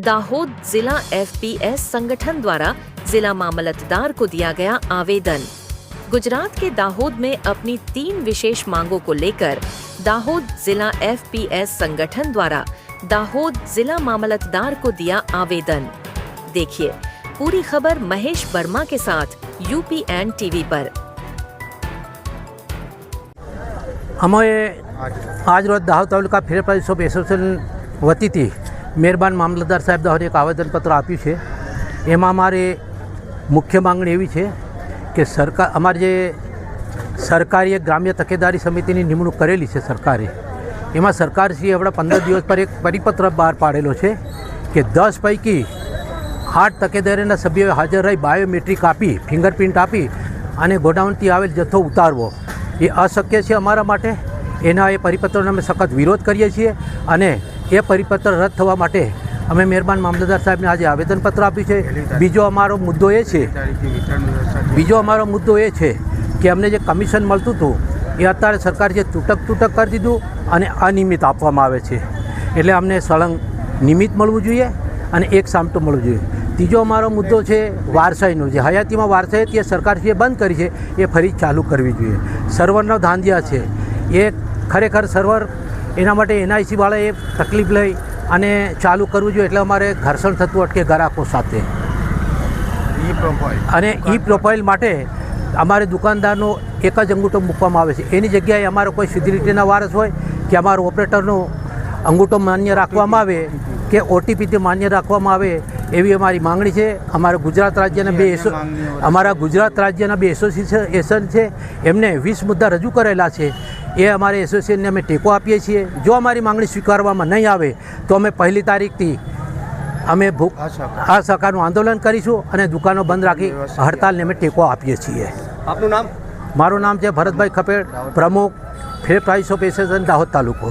दाहोद जिला FPS संगठन द्वारा जिला मामलतदार को दिया गया आवेदन। गुजरात के दाहोद में अपनी 3 विशेष मांगों को लेकर दाहोद जिला FPS संगठन द्वारा दाहोद जिला मामलतदार को दिया आवेदन। देखिए पूरी खबर महेश वर्मा के साथ UPN TV पर। हमें आज रोज दाहोद तालुका फेर प्राइस ऑफ एसोसिएशन वतीथी મહેરબાન મામલતદાર સાહેબ દ્વારા એક આવેદનપત્ર આપ્યું છે। એમાં અમારે મુખ્ય માંગણી એવી છે કે અમારે જે સરકારી એક ગ્રામ્ય તકેદારી સમિતિની નિમણૂક કરેલી છે સરકારે, એમાં સરકારશ્રીએ હમણાં 15 દિવસ પર એક પરિપત્ર બહાર પાડેલો છે કે 10 પૈકી 8 તકેદારીના સભ્યોએ હાજર રહી બાયોમેટ્રિક આપી, ફિંગરપ્રિન્ટ આપી અને ગોડાઉનથી આવેલ જથ્થો ઉતારવો એ અશક્ય છે અમારા માટે। એના એ પરિપત્રનો અમે સખત વિરોધ કરીએ છીએ અને એ પરિપત્ર રદ થવા માટે અમે મહેરબાન મામલતદાર સાહેબને આજે આવેદનપત્ર આપ્યું છે। બીજો અમારો મુદ્દો એ છે કે અમને જે કમિશન મળતું હતું એ અત્યારે સરકારે જે તૂટક કરી દીધું અને અનિયમિત આપવામાં આવે છે, એટલે અમને સળંગ નિયમિત મળવું જોઈએ અને એક સામટું મળવું જોઈએ। ત્રીજો અમારો મુદ્દો છે વારસાઈનો, જે હયાતીમાં વારસાઈ હતી એ સરકારશ્રીએ બંધ કરી છે એ ફરી ચાલુ કરવી જોઈએ। સર્વરનો ધાંધિયા છે એ ખરેખર સર્વર એના માટે NIC વાળાએ તકલીફ લઈ અને ચાલુ કરવું જોઈએ, એટલે અમારે ઘર્ષણ થતું અટકે ગ્રાહકો સાથે। અને પ્રોફાઇલ માટે અમારે દુકાનદારનો એક જ અંગૂઠો મૂકવામાં આવે છે, એની જગ્યાએ અમારો કોઈ સિક્યુરિટીના વારસ હોય કે અમારો ઓપરેટરનો અંગૂઠો માન્ય રાખવામાં આવે કે OTPથી માન્ય રાખવામાં આવે એવી અમારી માંગણી છે। અમારા ગુજરાત રાજ્યના બે એસોસિએશન છે, એમને 20 મુદ્દા રજૂ કરેલા છે, એ અમારે એસોસિએશનને અમે ટેકો આપીએ છીએ। જો અમારી માંગણી સ્વીકારવામાં નહીં આવે તો અમે 1લી તારીખથી અમે અસહકારનું આંદોલન કરીશું અને દુકાનો બંધ રાખી હડતાલને અમે ટેકો આપીએ છીએ। આપનું નામ? મારું નામ છે ભરતભાઈ ખપેડ, પ્રમુખ ફેર પ્રાઇસ ઓફ એસોસિએશન દાહોદ તાલુકો।